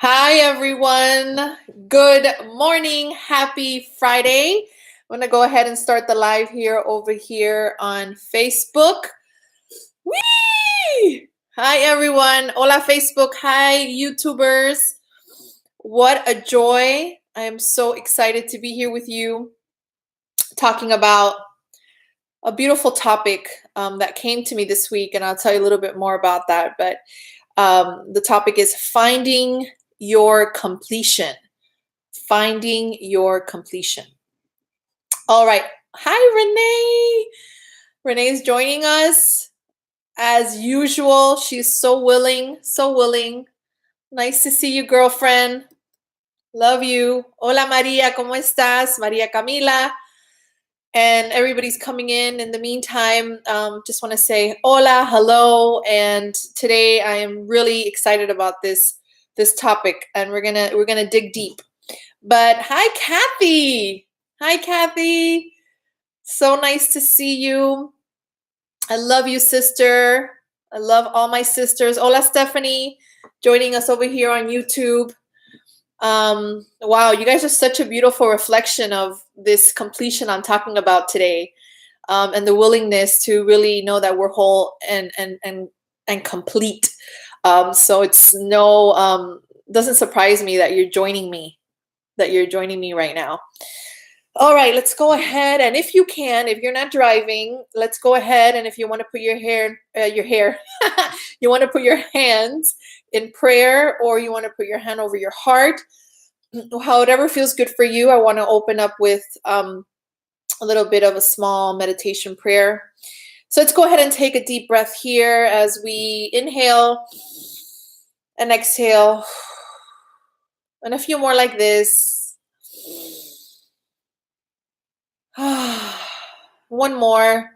Hi, everyone. Good morning. Happy Friday. I'm going to go ahead and start the live here over here on Facebook. Whee! Hi, everyone. Hola, Facebook. Hi, YouTubers. What a joy. I am so excited to be here with you talking about a beautiful topic that came to me this week, and I'll tell you a little bit more about that. But the topic is finding your completion. Finding your completion. All right. Hi, Renee. Renee's joining us as usual. She's so willing, so willing. Nice to see you, girlfriend. Love you. Hola, Maria. ¿Cómo estás? Maria Camila. And everybody's coming in. In the meantime, just want to say hola, hello. And today I am really excited about this topic, and we're gonna dig deep. But hi, Kathy. Hi, Kathy. So nice to see you. I love you, sister. I love all my sisters. Hola, Stephanie, joining us over here on YouTube. Wow, you guys are such a beautiful reflection of this completion I'm talking about today, and the willingness to really know that we're whole and complete. So it's doesn't surprise me that you're joining me right now. All right, let's go ahead. And if you can, if you're not driving, let's go ahead. And if you want to put your you want to put your hands in prayer, or you want to put your hand over your heart, however feels good for you. I want to open up with a little bit of a small meditation prayer. So let's go ahead and take a deep breath here as we inhale and exhale. And a few more like this. One more.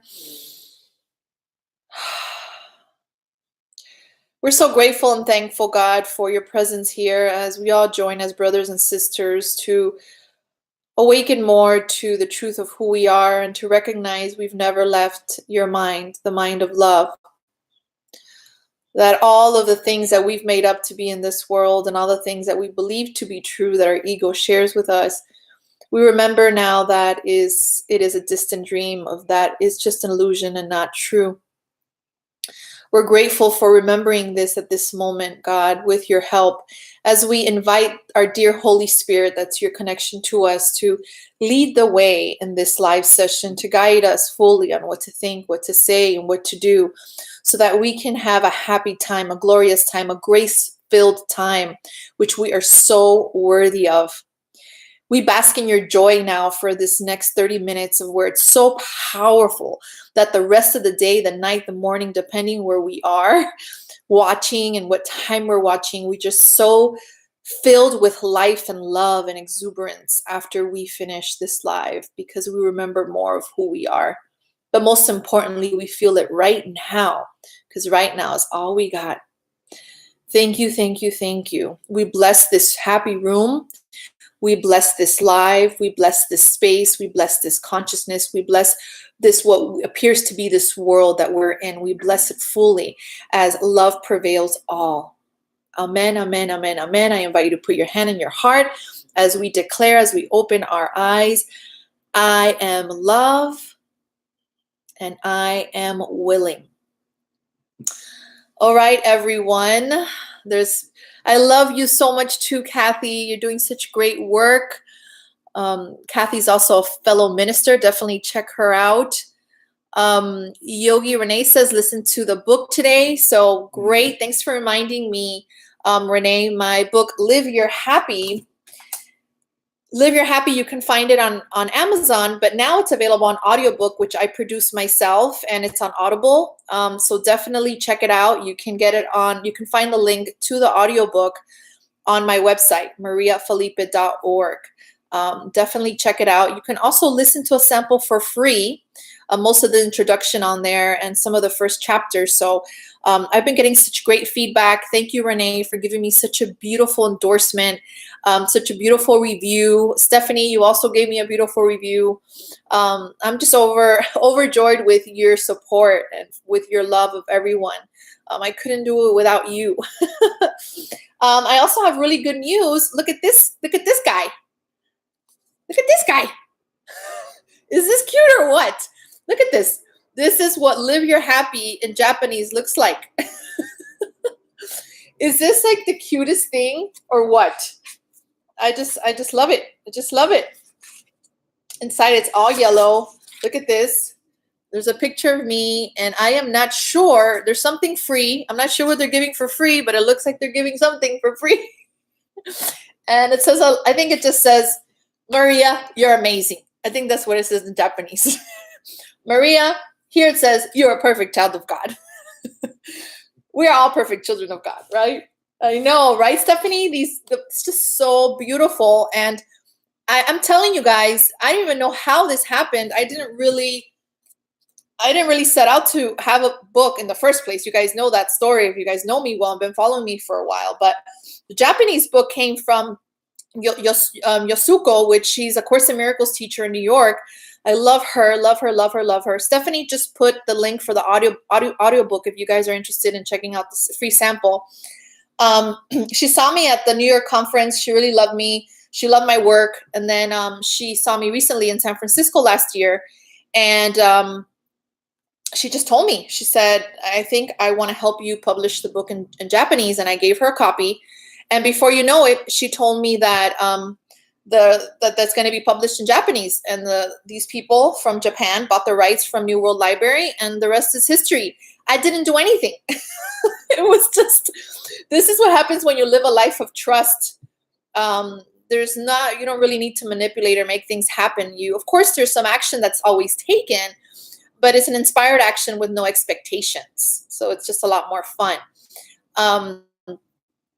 We're so grateful and thankful, God, for your presence here as we all join as brothers and sisters to awaken more to the truth of who we are and to recognize we've never left your mind, the mind of love. That all of the things that we've made up to be in this world and all the things that we believe to be true that our ego shares with us, we remember now that it is a distant dream, of that is just an illusion and not true. We're grateful for remembering this at this moment, God, with your help, as we invite our dear Holy Spirit, that's your connection to us, to lead the way in this live session, to guide us fully on what to think, what to say, and what to do, so that we can have a happy time, a glorious time, a grace-filled time, which we are so worthy of. We bask in your joy now for this next 30 minutes of where it's so powerful that the rest of the day, the night, the morning, depending where we are watching and what time we're watching, we just so filled with life and love and exuberance after we finish this live, because we remember more of who we are. But most importantly, we feel it right now, because right now is all we got. Thank you, thank you, thank you. We bless this happy room. We bless this live, we bless this space, we bless this consciousness, we bless this what appears to be this world that we're in. We bless it fully as love prevails all. Amen, amen, amen, amen. I invite you to put your hand in your heart as we declare, as we open our eyes, I am love and I am willing. All right, everyone. I love you so much too, Kathy. You're doing such great work. Kathy's also a fellow minister. Definitely check her out. Yogi Renee says, listen to the book today. So great. Thanks for reminding me, Renee. My book, Live Your Happy. Live Your Happy, you can find it on Amazon, but now it's available on audiobook, which I produce myself, and it's on Audible. So definitely check it out. You can find the link to the audiobook on my website, mariafelipe.org. Definitely check it out. You can also listen to a sample for free, most of the introduction on there and some of the first chapters. So I've been getting such great feedback. Thank you, Renee, for giving me such a beautiful endorsement, such a beautiful review. Stephanie, you also gave me a beautiful review. I'm just overjoyed with your support and with your love of everyone. I couldn't do it without you. I also have really good news. Look at this. Look at this guy. Look at this guy. Is this cute or what? Look at this. This is what live your happy in Japanese looks like. Is this like the cutest thing or what? I just love it. I just love it. Inside it's all yellow. Look at this. There's a picture of me and I am not sure. There's something free. I'm not sure what they're giving for free, but it looks like they're giving something for free. And it says, I think it just says, Maria, you're amazing. I think that's what it says in Japanese. Maria, here it says, you're a perfect child of God. We are all perfect children of God, right? I know, right, Stephanie? It's just so beautiful. And I'm telling you guys, I don't even know how this happened. I didn't really set out to have a book in the first place. You guys know that story. If you guys know me well and been following me for a while. But the Japanese book came from Yosuko, which she's a Course in Miracles teacher in New York. I love her, love her, love her, love her. Stephanie just put the link for the audio book if you guys are interested in checking out this free sample. She saw me at the New York conference. She really loved me. She loved my work. And then she saw me recently in San Francisco last year. And she just told me, she said, I think I want to help you publish the book in Japanese. And I gave her a copy. And before you know it, she told me that that's going to be published in Japanese. And these people from Japan bought the rights from New World Library, and the rest is history. I didn't do anything. It was just, this is what happens when you live a life of trust. You don't really need to manipulate or make things happen. Of course, there's some action that's always taken, but it's an inspired action with no expectations. So it's just a lot more fun.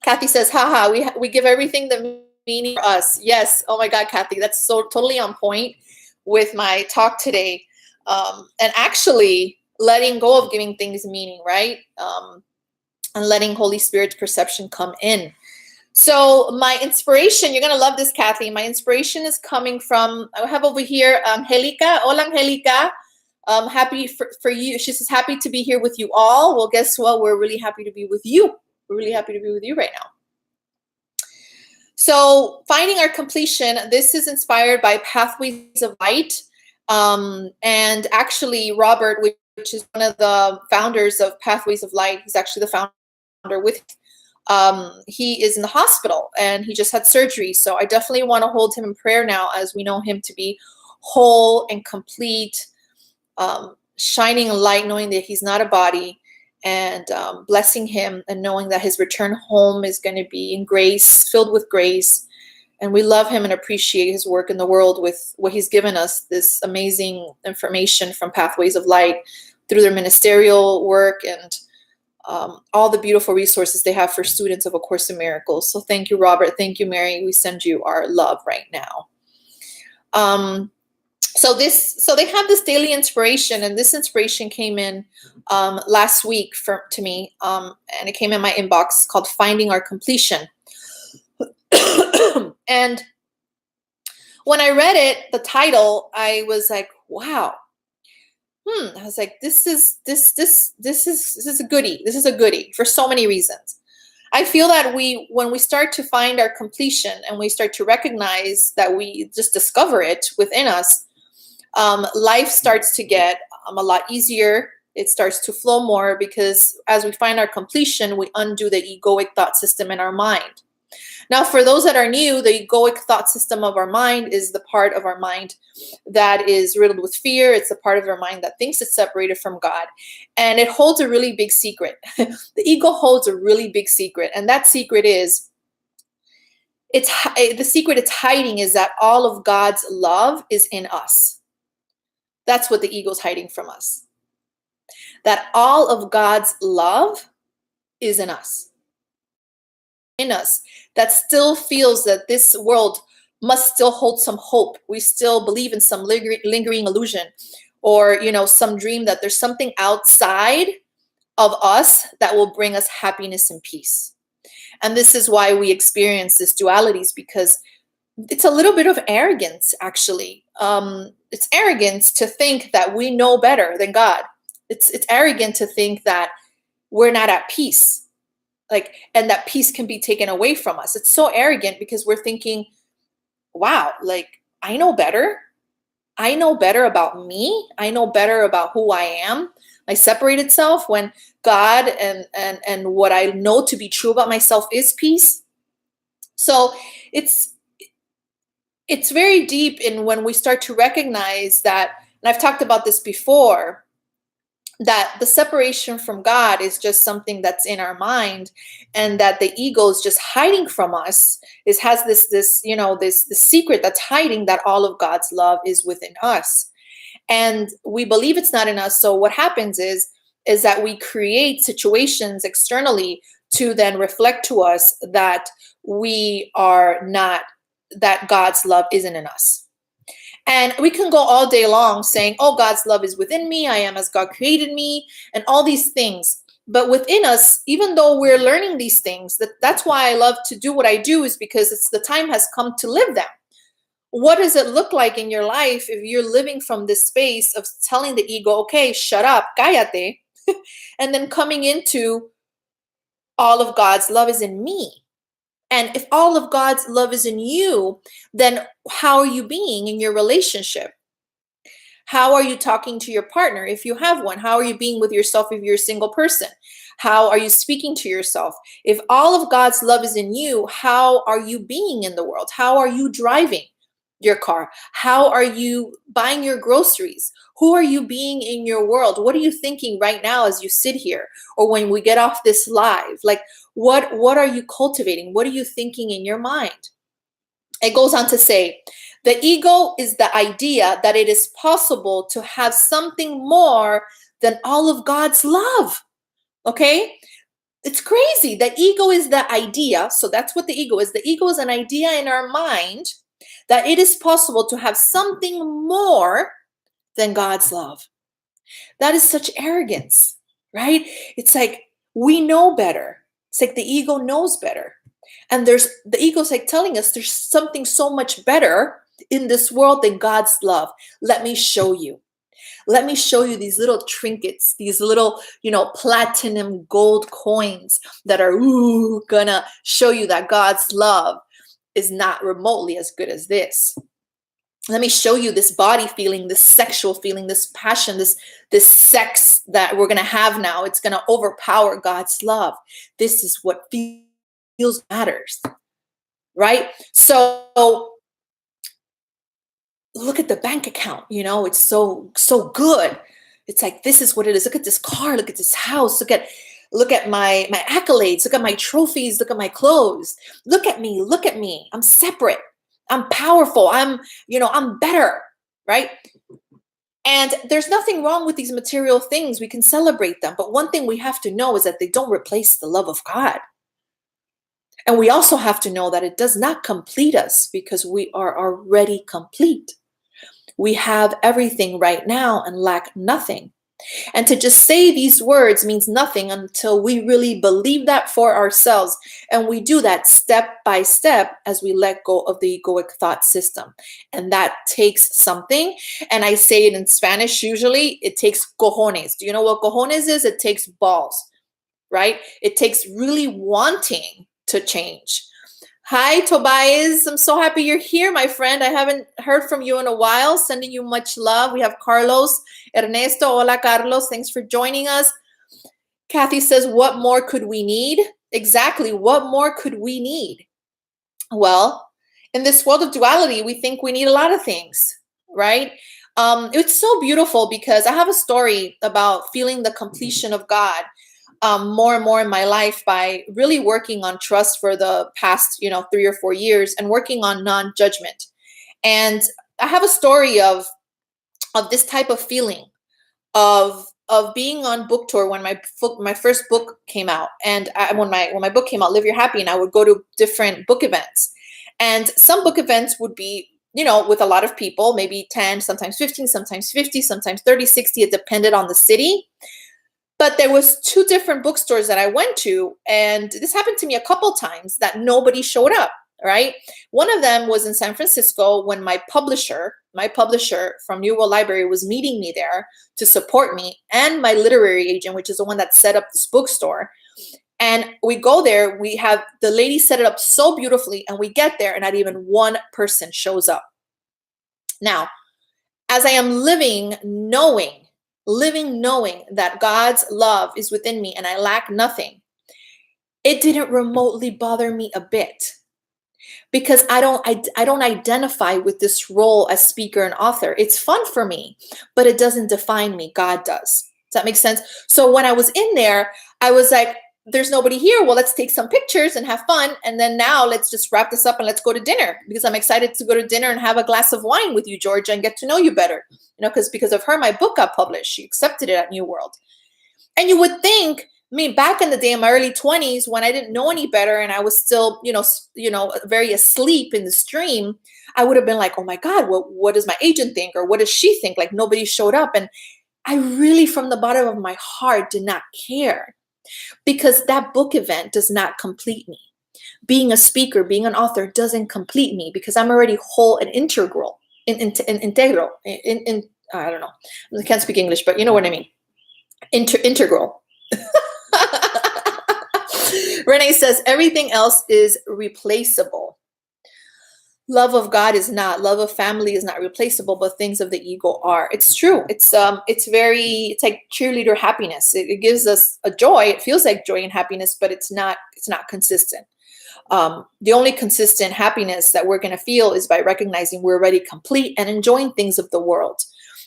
Kathy says, haha, we give everything the meaning for us. Yes. Oh my God, Kathy, that's so totally on point with my talk today. And actually letting go of giving things meaning, right? And letting Holy Spirit's perception come in. So my inspiration, you're going to love this, Kathy. My inspiration is coming from, I have over here, Angelica. Hola, Angelica. Happy for you. She says, happy to be here with you all. Well, guess what? We're really happy to be with you. We're really happy to be with you right now. So finding our completion, this is inspired by Pathways of Light. And actually Robert, which is one of the founders of Pathways of Light, he's actually the founder with, he is in the hospital and he just had surgery. So I definitely want to hold him in prayer now as we know him to be whole and complete, shining a light, knowing that he's not a body, and blessing him and knowing that his return home is going to be in grace, filled with grace. And we love him and appreciate his work in the world with what he's given us, this amazing information from Pathways of Light through their ministerial work and all the beautiful resources they have for students of A Course in Miracles. So thank you, Robert. Thank you, Mary. We send you our love right now. So they have this daily inspiration, and this inspiration came in last week to me, and it came in my inbox, called Finding Our Completion. And when I read it, the title, I was like, wow. I was like, this is a goodie. This is a goodie for so many reasons. I feel that when we start to find our completion and we start to recognize that we just discover it within us, life starts to get a lot easier. It starts to flow more, because as we find our completion, we undo the egoic thought system in our mind. Now, for those that are new, the egoic thought system of our mind is the part of our mind that is riddled with fear. It's the part of our mind that thinks it's separated from God. And it holds a really big secret. The ego holds a really big secret. And that secret is, the secret it's hiding is that all of God's love is in us. That's what the ego's hiding from us. That all of God's love is in us. In us, that still feels that this world must still hold some hope. We still believe in some lingering illusion, or some dream that there's something outside of us that will bring us happiness and peace. And this is why we experience this dualities, because it's a little bit of arrogance, actually. It's arrogance to think that we know better than God. It's arrogant to think that we're not at peace, and that peace can be taken away from us. It's so arrogant because we're thinking, wow, I know better. I know better about me. I know better about who I am, my separated self, when God and what I know to be true about myself is peace. So it's very deep in when we start to recognize that, and I've talked about this before, that the separation from God is just something that's in our mind, and that the ego is just hiding from us. It has this secret that's hiding, that all of God's love is within us. And we believe it's not in us. So what happens is that we create situations externally to then reflect to us that we are not, that God's love isn't in us. And we can go all day long saying, oh, God's love is within me. I am as God created me, and all these things. But within us, even though we're learning these things, that's why I love to do what I do, is because the time has come to live them. What does it look like in your life if you're living from this space of telling the ego, okay, shut up, cállate, and then coming into all of God's love is in me? And if all of God's love is in you, then how are you being in your relationship? How are you talking to your partner if you have one? How are you being with yourself if you're a single person? How are you speaking to yourself? If all of God's love is in you, how are you being in the world? How are you driving your car? How are you buying your groceries? Who are you being in your world? What are you thinking right now as you sit here, or when we get off this live? What are you cultivating? What are you thinking in your mind? It goes on to say, the ego is the idea that it is possible to have something more than all of God's love. Okay? It's crazy. The ego is the idea. So that's what the ego is. The ego is an idea in our mind that it is possible to have something more than God's love. That is such arrogance, right? It's like we know better. It's like the ego knows better. And the ego's like telling us there's something so much better in this world than God's love. Let me show you. Let me show you these little trinkets, these little, platinum gold coins that are gonna show you that God's love is not remotely as good as this. Let me show you this body feeling, this sexual feeling, this passion, this sex that we're gonna have now. It's gonna overpower God's love. This is what feels matters, right? So look at the bank account, it's so good. It's like, this is what it is. Look at this car, look at this house, look at my accolades, look at my trophies, look at my clothes. Look at me. I'm separate. I'm powerful. I'm better, right? And there's nothing wrong with these material things. We can celebrate them. But one thing we have to know is that they don't replace the love of God. And we also have to know that it does not complete us, because we are already complete. We have everything right now and lack nothing. And to just say these words means nothing until we really believe that for ourselves. And we do that step by step as we let go of the egoic thought system. And that takes something. And I say it in Spanish usually, it takes cojones. Do you know what cojones is? It takes balls, right? It takes really wanting to change. Hi, Tobias. I'm so happy you're here, my friend. I haven't heard from you in a while. Sending you much love. We have Carlos, Ernesto. Hola, Carlos. Thanks for joining us. Kathy says, what more could we need? Exactly. What more could we need? Well, in this world of duality, we think we need a lot of things, right? It's so beautiful because I have a story about feeling the completion of God more and more in my life by really working on trust for the past, 3 or 4 years, and working on non-judgment. And I have a story of this type of feeling of being on book tour when my first book came out. And when my book came out, Live Your Happy, and I would go to different book events. And some book events would be, with a lot of people, maybe 10, sometimes 15, sometimes 50, sometimes 30, 60. It depended on the city. But there was 2 different bookstores that I went to, and this happened to me a couple times that nobody showed up, right? One of them was in San Francisco when my publisher from New World Library was meeting me there to support me, and my literary agent, which is the one that set up this bookstore. And we go there, we have the lady set it up so beautifully, and we get there and not even one person shows up. Now, as I am living knowing that God's love is within me and I lack nothing, it didn't remotely bother me a bit, because I don't identify with this role as speaker and author. It's fun for me, but it doesn't define me. God does. Does that make sense? So when I was in there, I was like, there's nobody here. Well, let's take some pictures and have fun. And then now let's just wrap this up and let's go to dinner, because I'm excited to go to dinner and have a glass of wine with you, Georgia, and get to know you better. Because of her, my book got published. She accepted it at New World. And you would think, back in the day, in my early 20s, when I didn't know any better and I was still, very asleep in the stream, I would have been like, oh my God, what does my agent think? Or what does she think? Like, nobody showed up. And I really, from the bottom of my heart, did not care, because that book event does not complete me. Being a speaker, being an author doesn't complete me, because I'm already whole and integral. Integral. I don't know. I can't speak English, but you know what I mean. Integral. Renee says everything else is replaceable. Love of God is not. Love of family is not replaceable, but things of the ego are. It's true. It's like cheerleader happiness. It gives us a joy. It feels like joy and happiness, but it's not consistent. The only consistent happiness that we're going to feel is by recognizing we're already complete and enjoying things of the world.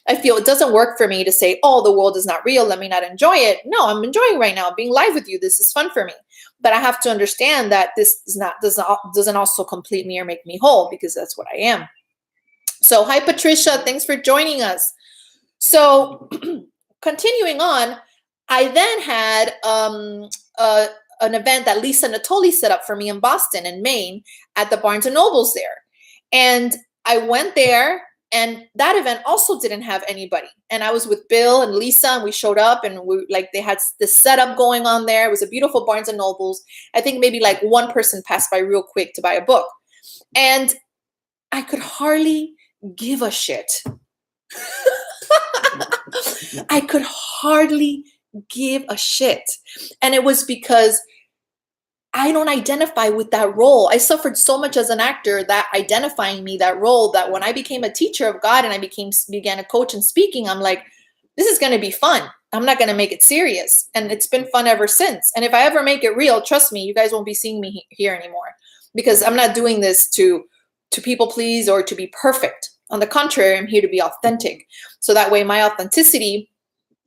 I feel it doesn't work for me to say, oh, the world is not real, let me not enjoy it. No, I'm enjoying right now, being live with you. This is fun for me. But I have to understand that this doesn't also complete me or make me whole, because that's what I am. So hi, Patricia. Thanks for joining us. So continuing on, I then had an event that Lisa Natoli set up for me in Boston, in Maine, at the Barnes and Nobles there. And I went there, and that event also didn't have anybody. And I was with Bill and Lisa, and we showed up, and they had this setup going on there. It was a beautiful Barnes and Nobles. I think maybe like one person passed by real quick to buy a book. And I could hardly give a shit. I could hardly give a shit. And it was because I don't identify with that role. I suffered so much as an actor, that identifying me, that role, that when I became a teacher of God and I began to coach and speaking, I'm like, this is going to be fun. I'm not going to make it serious. And it's been fun ever since. And if I ever make it real, trust me, you guys won't be seeing me here anymore, because I'm not doing this to people please or to be perfect. On the contrary, I'm here to be authentic. So that way my authenticity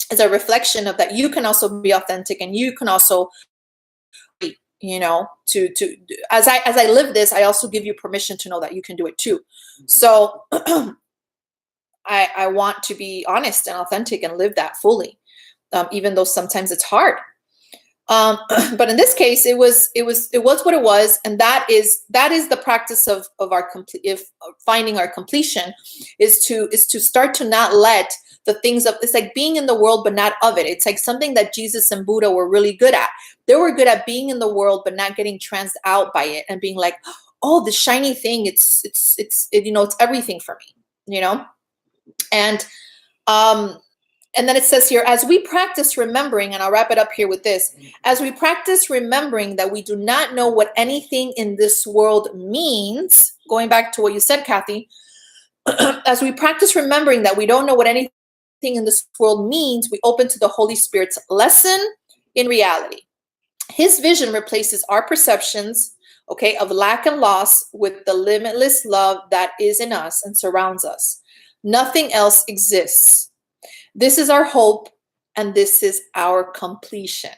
is a reflection of that you can also be authentic, and you can also, as I live this, I also give you permission to know that you can do it too. So I want to be honest and authentic and live that fully, even though sometimes it's hard. But in this case, it was what it was, and that is the practice of our finding our completion, is to start to not let the things of, it's like being in the world but not of it. It's like something that Jesus and Buddha were really good at. They were good at being in the world but not getting tranced out by it and being like, oh, the shiny thing, it's everything for me, and then it says here, as we practice remembering, and I'll wrap it up here with this, as we practice remembering that we do not know what anything in this world means, going back to what you said, Kathy, as we practice remembering that we don't know what anything in this world means, we open to the Holy Spirit's lesson in reality. His vision replaces our perceptions, of lack and loss with the limitless love that is in us and surrounds us. Nothing else exists. This is our hope, and this is our completion,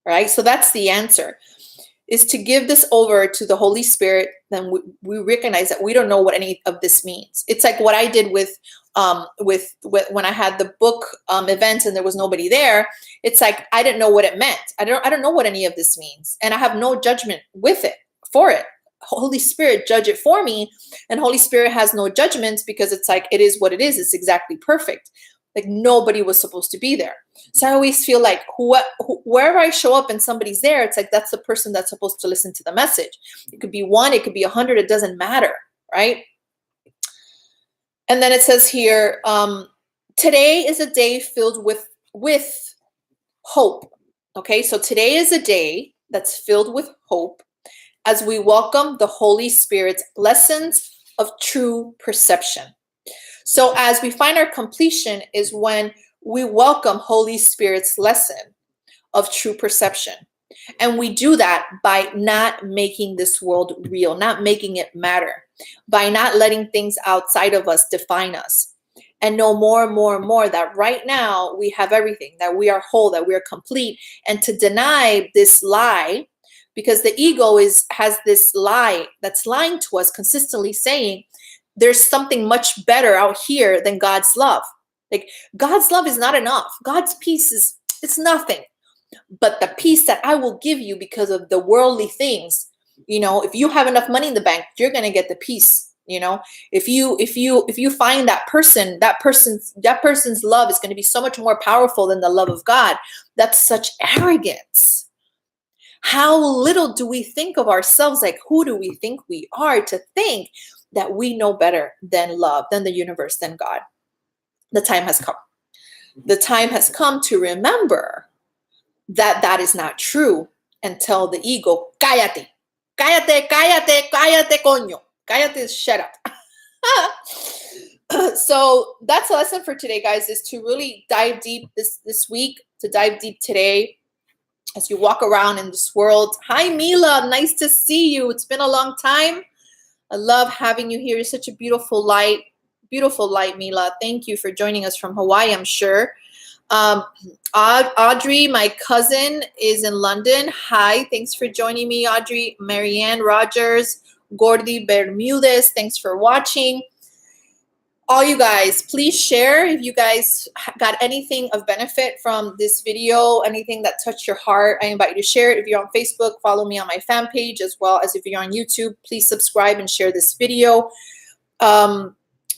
right? So that's the answer, is to give this over to the Holy Spirit. Then we recognize that we don't know what any of this means. It's like what I did with when I had the book event and there was nobody there. It's like I didn't know what it meant. I don't know what any of this means, and I have no judgment for it. Holy Spirit judge it for me. And Holy Spirit has no judgments because it's like, it is what it is. It's exactly perfect. Like nobody was supposed to be there. So I always feel like wherever I show up and somebody's there, it's like, that's the person that's supposed to listen to the message. It could be 1, it could be 100, it doesn't matter, right? And then it says here, today is a day filled with hope. Okay, so today is a day that's filled with hope as we welcome the Holy Spirit's lessons of true perception. So as we find our completion is when we welcome Holy Spirit's lesson of true perception. And we do that by not making this world real, not making it matter, by not letting things outside of us define us. And know more and more and more that right now we have everything, that we are whole, that we are complete. And to deny this lie, because the ego has this lie that's lying to us, consistently saying there's something much better out here than God's love. Like God's love is not enough. God's peace it's nothing. But the peace that I will give you because of the worldly things, if you have enough money in the bank, you're going to get the peace. If you find that person's love is going to be so much more powerful than the love of God. That's such arrogance. How little do we think of ourselves? Like, who do we think we are to think that we know better than love, than the universe, than God? The time has come. The time has come to remember that that is not true and tell the ego, cállate, cállate, cállate, cállate, coño. Cállate, shut up. So that's a lesson for today, guys, is to really dive deep this week, to dive deep today as you walk around in this world. Hi, Mila. Nice to see you. It's been a long time. I love having you here. You're such a beautiful light, Mila. Thank you for joining us from Hawaii, I'm sure. Audrey, my cousin, is in London. Hi, thanks for joining me, Audrey. Marianne Rogers, Gordy Bermudez, thanks for watching. All you guys, please share if you guys got anything of benefit from this video, anything that touched your heart. I invite you to share it. If you're on Facebook, follow me on my fan page, as well as if you're on YouTube, please subscribe and share this video.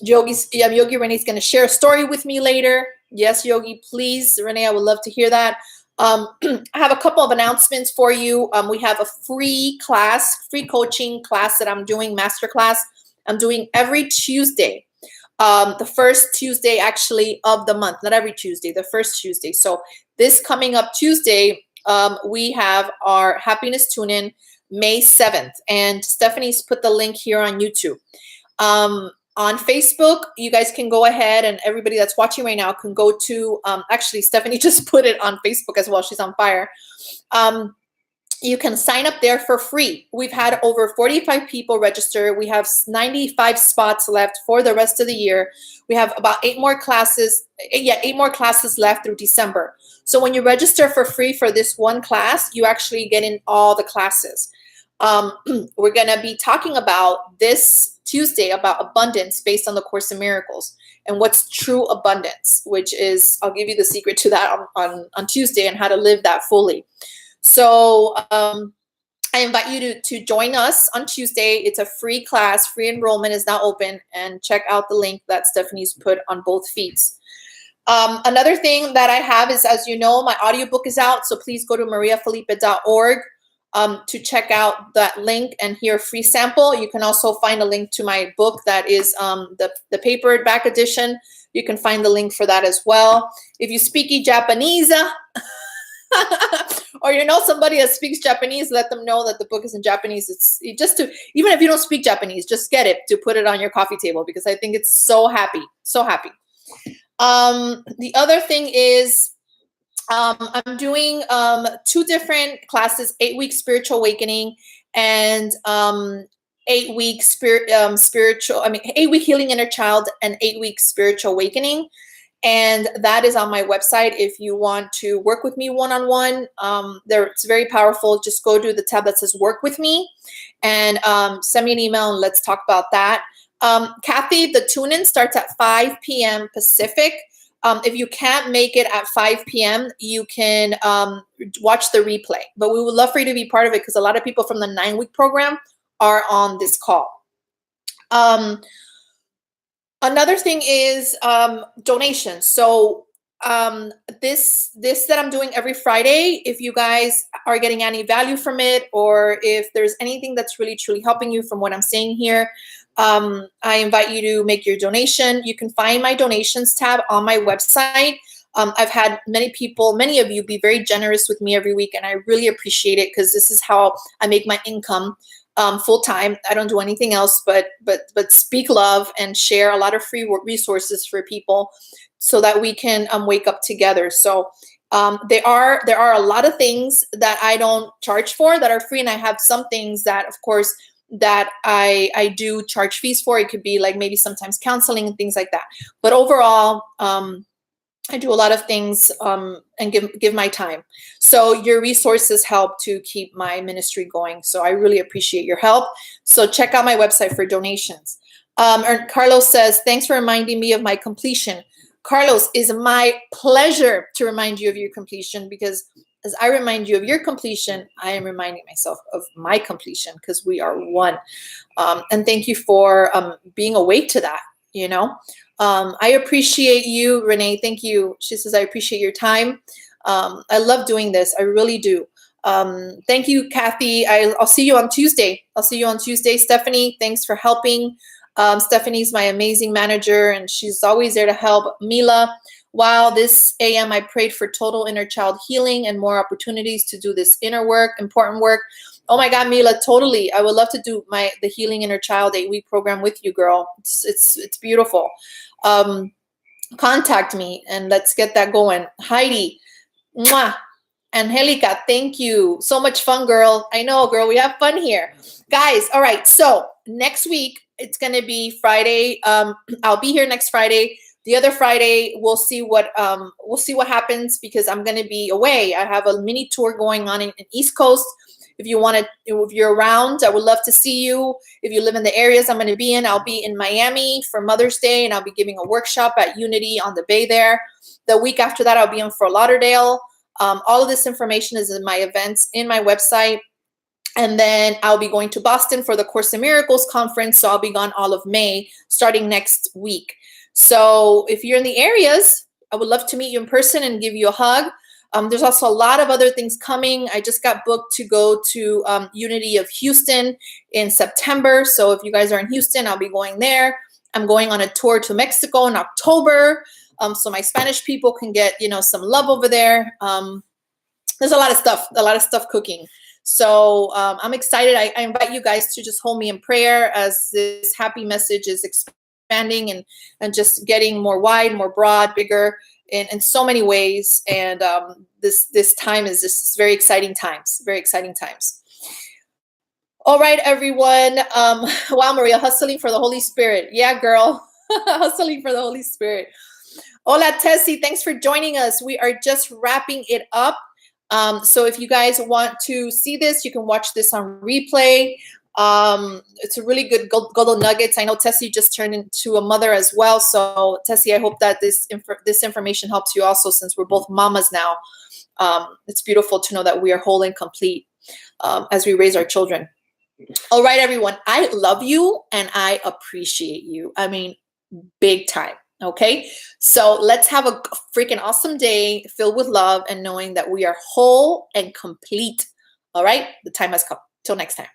Yogi Renee is going to share a story with me later. Yes, Yogi, please, Renee, I would love to hear that. I have a couple of announcements for you. We have a free coaching class that I'm doing, masterclass. I'm doing every Tuesday. The first Tuesday actually of the month, not every Tuesday, the first Tuesday. So this coming up Tuesday, we have our happiness tune-in May 7th. And Stephanie's put the link here on YouTube. On Facebook, you guys can go ahead, and everybody that's watching right now can go to, actually, Stephanie just put it on Facebook as well. She's on fire. You can sign up there for free. We've had over 45 people register. We have 95 spots left for the rest of the year. We have about 8 more classes left through December. So when you register for free for this one class, you actually get in all the classes. We're going to be talking about this Tuesday about abundance based on the Course in Miracles and what's true abundance, which is, I'll give you the secret to that on Tuesday and how to live that fully. So I invite you to join us on Tuesday. It's a free class. Free enrollment is now open, and check out the link that Stephanie's put on both feeds. Another thing that I have is, as you know, my audiobook is out. So please go to mariafelipe.org. To check out that link and hear a free sample. You can also find a link to my book that is the paperback edition. You can find the link for that as well. If you speak Japanese, or you know somebody that speaks Japanese, let them know that the book is in Japanese. It's just to, even if you don't speak Japanese, just get it to put it on your coffee table, because I think it's so happy, so happy. The other thing is, I'm doing 2 different classes, 8-week spiritual awakening and 8-week 8-week healing inner child and 8-week spiritual awakening. And that is on my website. If you want to work with me one-on-one, it's very powerful. Just go to the tab that says work with me and send me an email and let's talk about that. Kathy, the tune-in starts at 5 p.m. Pacific. If you can't make it at 5 p.m., you can watch the replay. But we would love for you to be part of it, because a lot of people from the 9-week program are on this call. Another thing is donations. So this that I'm doing every Friday, if you guys are getting any value from it, or if there's anything that's really truly helping you from what I'm saying here, I invite you to make your donation. You can find my donations tab on my website. I've had many of you be very generous with me every week, and I really appreciate it, because this is how I make my income full time. I don't do anything else but speak love and share a lot of free resources for people, so that we can wake up together. So there are a lot of things that I don't charge for that are free, and I have some things that, of course, that I do charge fees for. It could be like maybe sometimes counseling and things like that. But overall, I do a lot of things and give my time. So your resources help to keep my ministry going. So I really appreciate your help. So check out my website for donations. Carlos says, thanks for reminding me of my completion. Carlos, it's my pleasure to remind you of your completion, because as I remind you of your completion, I am reminding myself of my completion, because we are one. And thank you for being awake to that, you know. I appreciate you, Renee. Thank you. She says, I appreciate your time. I love doing this. I really do. Thank you, Kathy. I'll see you on Tuesday. Stephanie, thanks for helping. Stephanie's my amazing manager, and she's always there to help. Mila, wow, this AM I prayed for total inner child healing and more opportunities to do this inner work, important work. Oh my God, Mila, totally. I would love to do the Healing Inner Child 8-week program with you, girl. It's beautiful. Contact me and let's get that going. Heidi, mwah. Angelica, thank you. So much fun, girl. I know, girl. We have fun here. Guys, all right. So next week, it's going to be Friday. I'll be here next Friday. The other Friday, we'll see what happens, because I'm going to be away. I have a mini tour going on in East Coast. If you're around, I would love to see you. If you live in the areas I'm going to be in, I'll be in Miami for Mother's Day, and I'll be giving a workshop at Unity on the Bay there. The week after that, I'll be in Fort Lauderdale. All of this information is in my events in my website. And then I'll be going to Boston for the Course in Miracles conference. So I'll be gone all of May, starting next week. So if you're in the areas, I would love to meet you in person and give you a hug. There's also a lot of other things coming. I just got booked to go to Unity of Houston in September. So if you guys are in Houston, I'll be going there. I'm going on a tour to Mexico in October. So my Spanish people can get, some love over there. There's a lot of stuff cooking. So I'm excited. I invite you guys to just hold me in prayer as this happy message is expanding and just getting more wide, more broad, bigger in so many ways. And this time is just very exciting times, All right, everyone. Wow, Maria, hustling for the Holy Spirit. Yeah, girl, hustling for the Holy Spirit. Hola, Tessie. Thanks for joining us. We are just wrapping it up. So if you guys want to see this, you can watch this on replay. It's a really good golden nuggets. I know Tessie just turned into a mother as well. So Tessie, I hope that this information helps you also, since we're both mamas now. It's beautiful to know that we are whole and complete as we raise our children. All right, everyone. I love you and I appreciate you. I mean, big time. Okay, so let's have a freaking awesome day filled with love and knowing that we are whole and complete. All right, the time has come. Till next time.